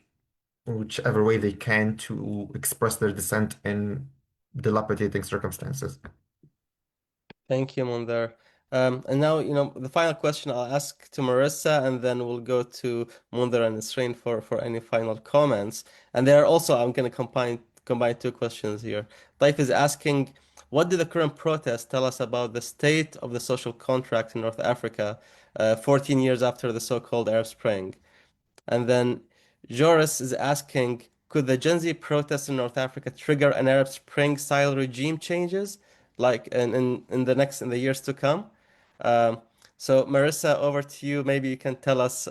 whichever way they can to express their dissent in dilapidating circumstances. Thank you, Munder. And now, the final question I'll ask to Marissa, and then we'll go to Munder and Nasreen for any final comments. And there are also, I'm going to combine two questions here. Taif is asking, what did the current protests tell us about the state of the social contract in North Africa, 14 years after the so-called Arab Spring? And then Joris is asking, could the Gen Z protests in North Africa trigger an Arab Spring style regime changes, like in the years to come? Um, so Marissa, over to you. Maybe you can tell us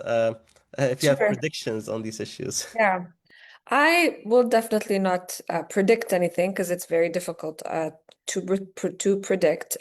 if you have Sure. predictions on these issues. Yeah. I will definitely not predict anything because it's very difficult to predict.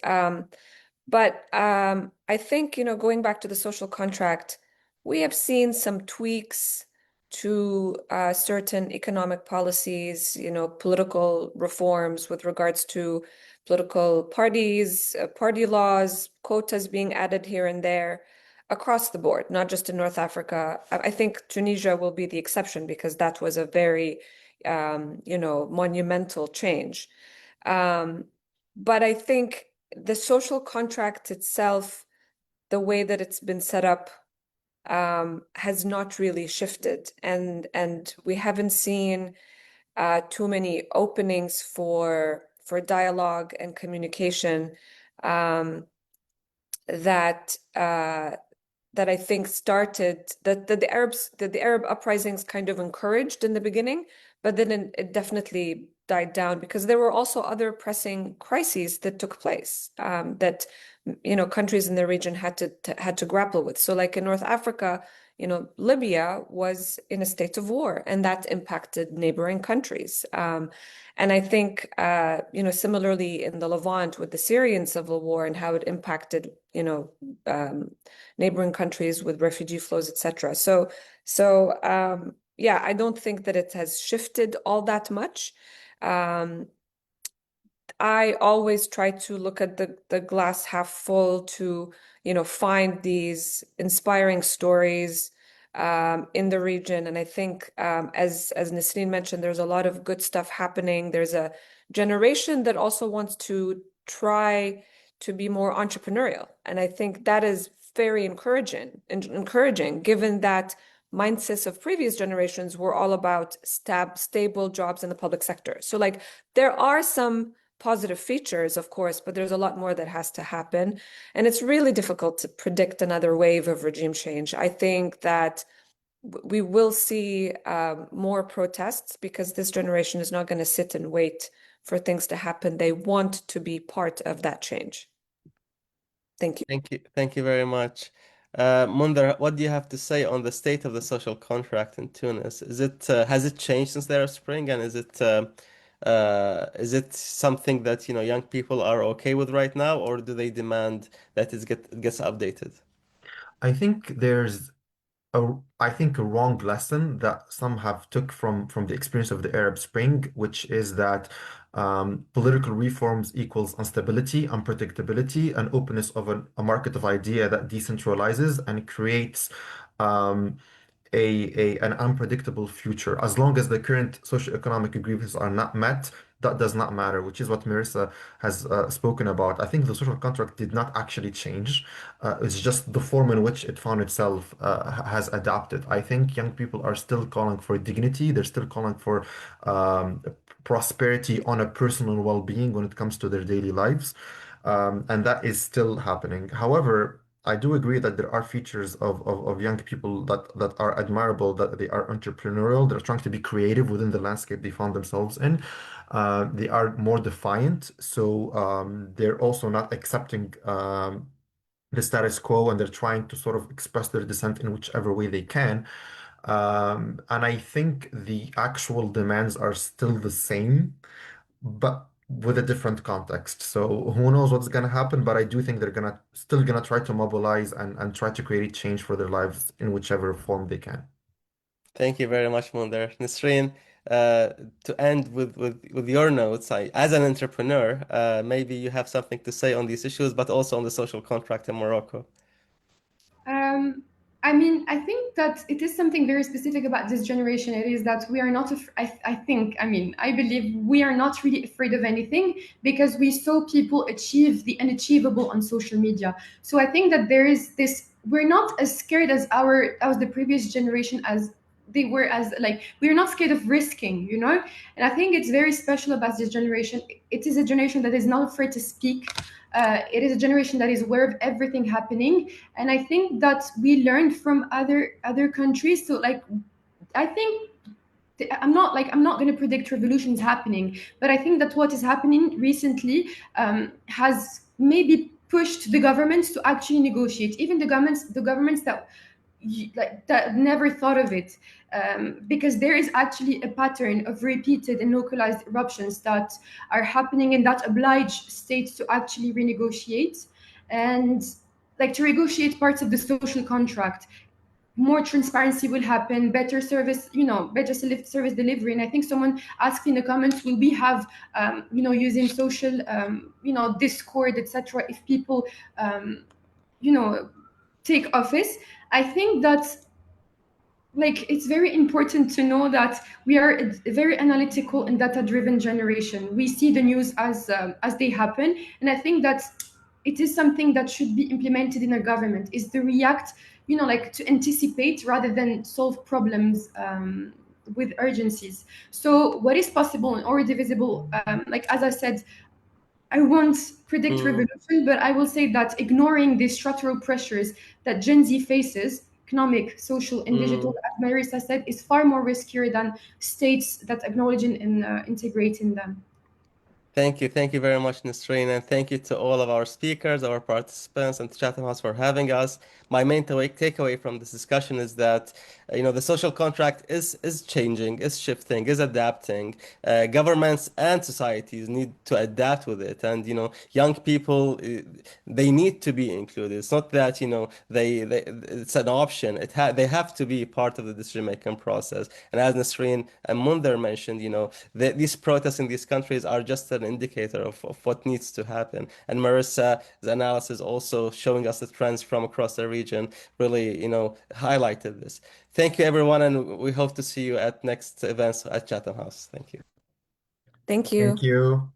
But I think, going back to the social contract, we have seen some tweaks to certain economic policies, political reforms with regards to political parties, party laws, quotas being added here and there across the board, not just in North Africa. I think Tunisia will be the exception because that was a very, monumental change. But I think the social contract itself, the way that it's been set up, has not really shifted, and we haven't seen too many openings for dialogue and communication that that I think started that the Arab uprisings kind of encouraged in the beginning, but then it definitely died down because there were also other pressing crises that took place that countries in the region had to grapple with. So, like in North Africa, Libya was in a state of war, and that impacted neighboring countries. And I think, similarly in the Levant with the Syrian civil war and how it impacted, neighboring countries with refugee flows, etc. Yeah, I don't think that it has shifted all that much. I always try to look at the glass half full to, find these inspiring stories in the region. And I think, as Nasreen mentioned, there's a lot of good stuff happening. There's a generation that also wants to try to be more entrepreneurial. And I think that is very encouraging, given that mindsets of previous generations were all about stable jobs in the public sector. So like there are some positive features, of course, but there's a lot more that has to happen. And it's really difficult to predict another wave of regime change. I think that we will see more protests because this generation is not going to sit and wait for things to happen. They want to be part of that change. Thank you. Thank you. Thank you very much. Munder, what do you have to say on the state of the social contract in Tunis? Has it changed since the Arab Spring, and is it something that young people are okay with right now, or do they demand that gets updated? I think there's a wrong lesson that some have took from the experience of the Arab Spring, which is that political reforms equals instability, unpredictability, and openness of a market of idea that decentralizes and creates um, an unpredictable future. As long as the current socioeconomic agreements are not met, that does not matter, which is what Marissa has spoken about. I think the social contract did not actually change. It's just the form in which it found itself has adapted. I think young people are still calling for dignity. They're still calling for um, prosperity on a personal well-being when it comes to their daily lives. And that is still happening. However, I do agree that there are features of young people that are admirable, that they are entrepreneurial, they're trying to be creative within the landscape they found themselves in. They are more defiant, so they're also not accepting the status quo, and they're trying to sort of express their dissent in whichever way they can. And I think the actual demands are still the same, but with a different context. So who knows what's gonna happen, but I do think they're gonna still gonna try to mobilize and try to create change for their lives in whichever form they can. Thank you very much, Munder. Nisreen, uh, to end with your notes, as an entrepreneur, maybe you have something to say on these issues, but also on the social contract in Morocco. Um, I mean, I think that it is something very specific about this generation. It is that we are not, I think, I mean, I believe we are not really afraid of anything because we saw people achieve the unachievable on social media. So I think that there is this, we're not as scared as the previous generation as they were, as like we're not scared of risking, and I think it's very special about this generation. It is a generation that is not afraid to speak. It is a generation that is aware of everything happening, and I think that we learned from other countries. So like I think I'm not going to predict revolutions happening, but I think that what is happening recently has maybe pushed the governments to actually negotiate, even the governments that that never thought of it, because there is actually a pattern of repeated and localized eruptions that are happening and that oblige states to actually renegotiate and like to negotiate parts of the social contract. More transparency will happen, better service, better service delivery. And I think someone asked in the comments, will we have using social discord, etc., if people you know take office? I think that like it's very important to know that we are a very analytical and data driven generation. We see the news as they happen, and I think that it is something that should be implemented in our government, is to react, like to anticipate rather than solve problems with urgencies. So what is possible and already visible, like as I said, I won't predict Mm, revolution, but I will say that ignoring the structural pressures that Gen Z faces, economic, social, and digital, mm. as Marisa said, is far more riskier than states that acknowledge and integrate in them. Thank you very much, Nisreen, and thank you to all of our speakers, our participants, and to Chatham House for having us. my main takeaway from this discussion is that the social contract is changing, is shifting, is adapting. Governments and societies need to adapt with it, and young people, they need to be included. It's not that they it's an option. They have to be part of the decision-making process. And as Nasreen and Munder mentioned, these protests in these countries are just an indicator of what needs to happen. And Marissa's analysis also showing us the trends from across the region really, highlighted this. Thank you, everyone, and we hope to see you at next events at Chatham House. Thank you. Thank you. Thank you.